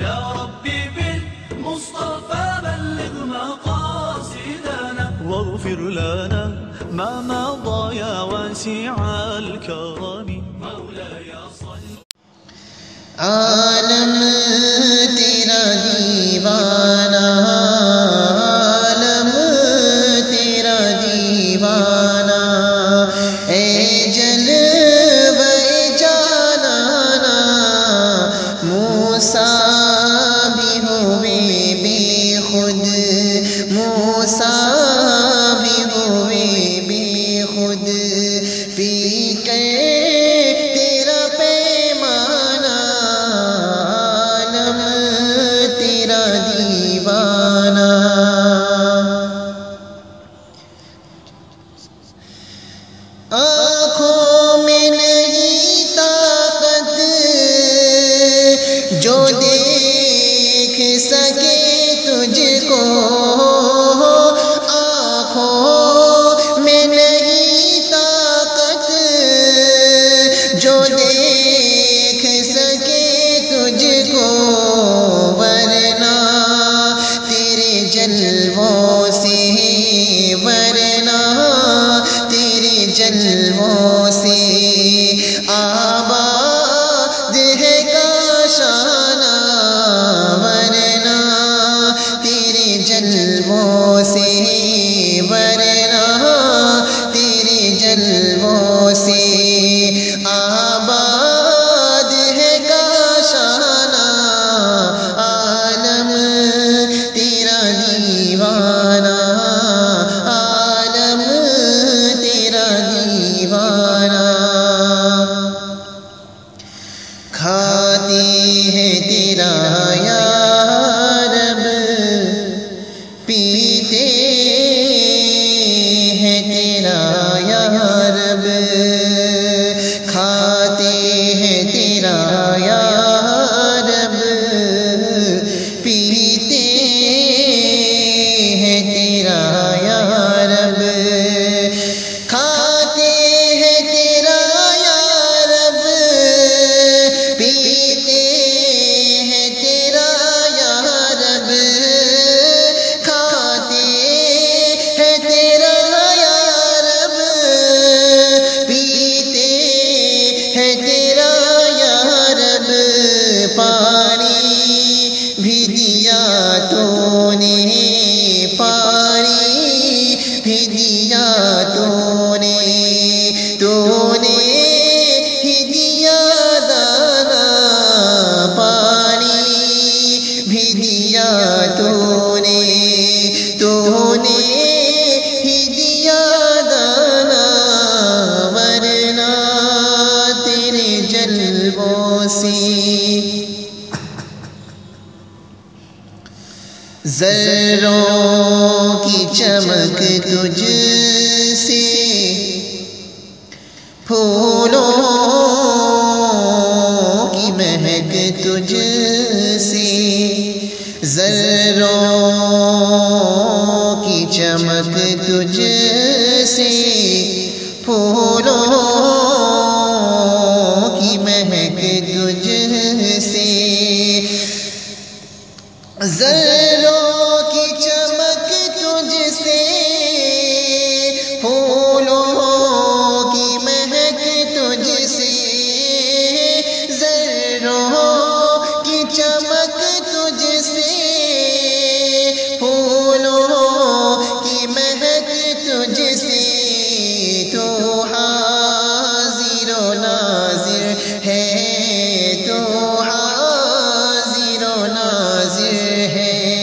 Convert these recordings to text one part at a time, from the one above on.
يا ربي بالمصطفى بلغ مقاصدنا واغفر لنا ما مضى يا واسع الكرم مولاي صل عالم تیرا دیوانہ عالم تیرا دیوانہ اے جلوہ جانانا موسیٰ بھی ہوئے بے خود موسیٰ بھی ہوئے بے خود پی کے تیرا پیمانہ عالم تیرا دیوانہ آنکھوں میں نہیں طاقت جو دیکھ سکے تجھ کو آنکھوں میں نہیں طاقت جو دیکھ سکے تجھ کو ورنہ تیرے جلووں سے ورنہ تیرے جلووں سے آباد ہے کاشانہ ورنہ تیرے جلووں سے ورنہ تیرے جلووں سے آباد ہے کاشانہ عالم تیرا دیوانہ عالم تیرا دیوانہ کھاتے ہیں تیرا یا رب پیتے ہیں تیرا یا رب کھاتے ہیں تیرا یا رب پیتے ہیں تیرا یا رب کھاتے ہیں تیرا یا رب پیتے ہیں تیرا یا رب کھاتے ہیں تیرا یا رب پیتے ہیں تیرا یا رب پانی بھی دیا تو نے پانی بھی دیا تو نے ہی دیا دانا پانی بھی دیا تو نے ہی دیا دانا ورنہ تیرے جلووں سے ذروں کی چمک تجھ سے پھولوں کی مہک تجھ سے ذروں کی چمک تجھ سے پھولوں کی مہک تجھ سے ذروں کی چمک تجھ سے پھولوں کی مہک تجھ سے ذروں کی چمک تجھ سے پھولوں کی مہک تجھ سے تو حاضر و ناظر ہے تو حاضر و ناظر ہے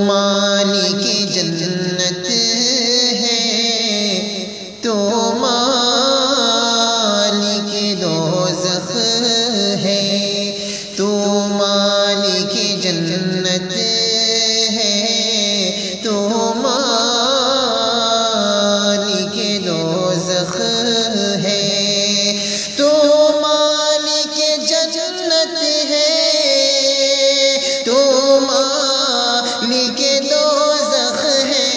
مالک جنت ہے، تو مالک دوزخ ہے، تو مالک جنت ہے، تو مالک دوزخ ہے، تو مالک جنت ہے، تو مالک دوزخ ہے،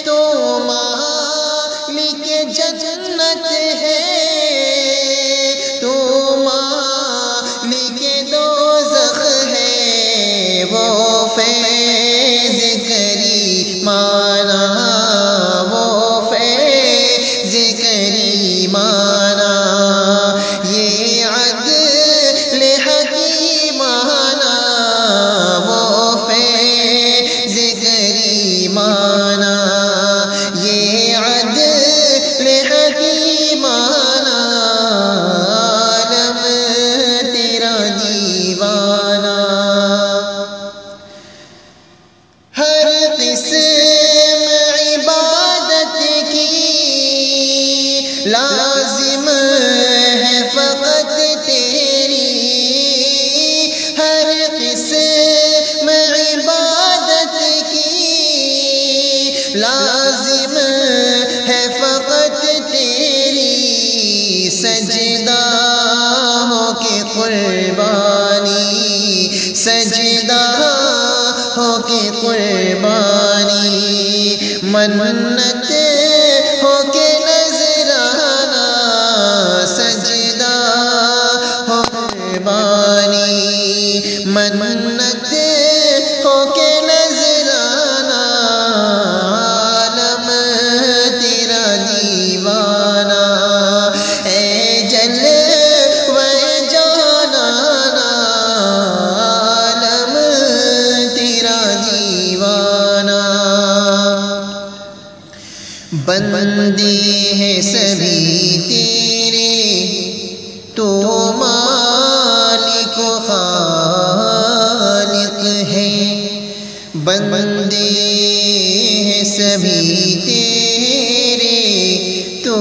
تو مالک جنت ہے، تو مالک دوزخ ہے، وہ فیض کریمانہ، وہ فیض کریمانہ، یہ عدل حکیمانہ، وہ فیض کریمانہ، یہ عدل حکیمانہ، عالم تیرا دیوانہ، ہر قسم عبادت کی لازم ہے فقط تیری، ہر قسم عبادت کی لازم ہے فقط تیری، سجدہ ہو کے قربانی، سجدہ ہو کے قربانی، منت ہو کے نذرانہ، سجدہ ہو قربانی، منت ہو کے نذرانہ، عالم تیرا دیوانہ، اے جلوہ جانانہ، عالم تیرا دیوانہ، بندے ہیں سبھی تیرے، تو مالک و خالق ہے، بندے ہیں سبھی تیرے، تو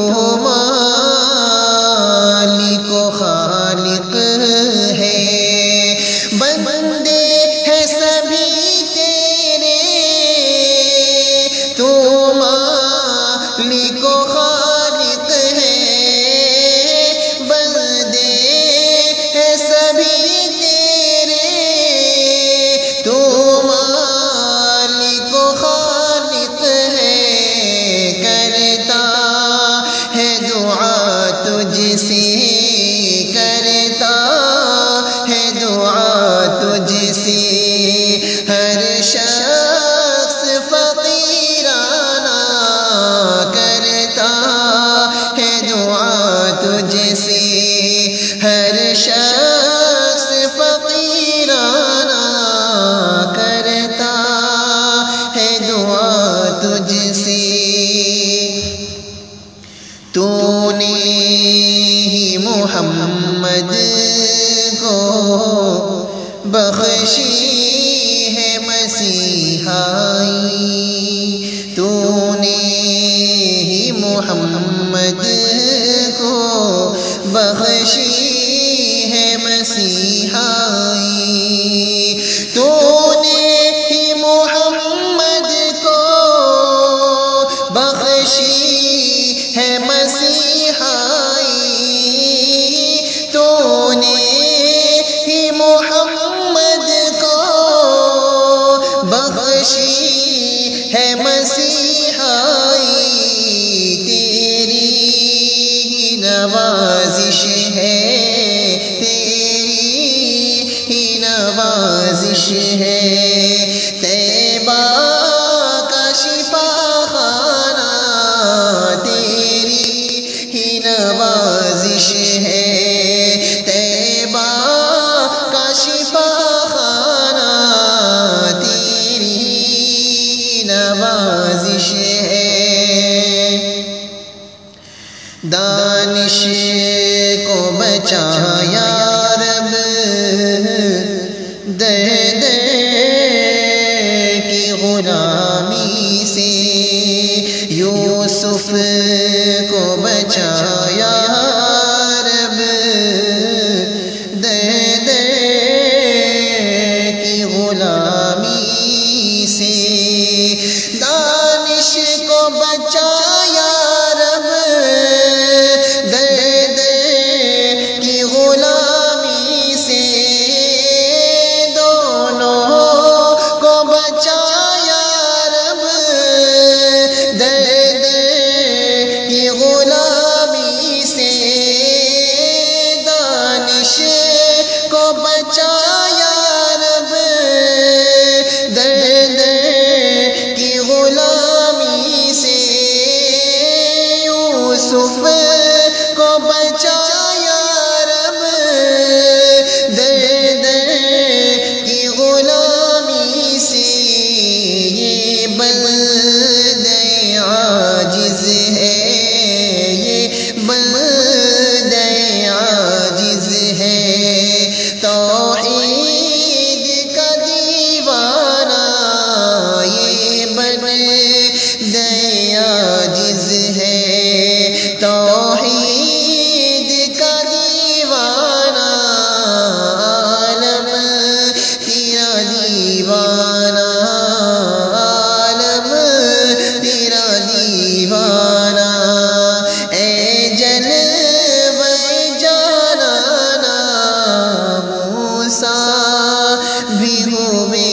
مالک و خالق ہے، بندے ہیں سبھی تیرے، تو مالک و خالق ہے، بندے ہیں سبھی تیرے، تو مالک و خالق ہے، کرتا ہے دعا تجھ سے، کرتا ہے دعا تجھ سے، ہر شخص فقیرانہ، کرتا ہے دعا تجھ سے، ہر شخص فقیرانہ، کرتا ہے دعا تجھ سے، تو نے ہی محمد کو بخشی ہے مسیحائی، تو نے ہی محمد کو بخشی ہے مسیحائی، تو نے ہی محمد کو بخشی ہے مسیحائی، تو نے ہی محمد کو بخشی ہے مسیحائی، تیری ہی نوازش ہے، تیری ہی نوازش ہے، طیبہ کا شفا خانہ، تیری ہی نوازش ہے، طیبہ کا شفا خانہ، تیری نوازش ہے، دانش کو بچایا رب، در در غلامی سے یوسف کو بچایا رب، درد کی غلامی سے دانش کو بچایا رب، درد کی غلامی سے دونوں کو بچایا رب، درد کی غلامی سے دانش کو بچایا رب، درد کی غلامی سے یوسف کو بچایا رب، درد کی غلامی سے یہ بلد عاجز ہے، یہ بلد عاجز ہے، توحید کا دیوانہ، یہ بلد عاجز ہے، توحید کا دیوانہ، عالم تیرا دیوانہ، عالم تیرا دیوانہ، اے جلوہ جانانا موسیٰ بھی ہوئے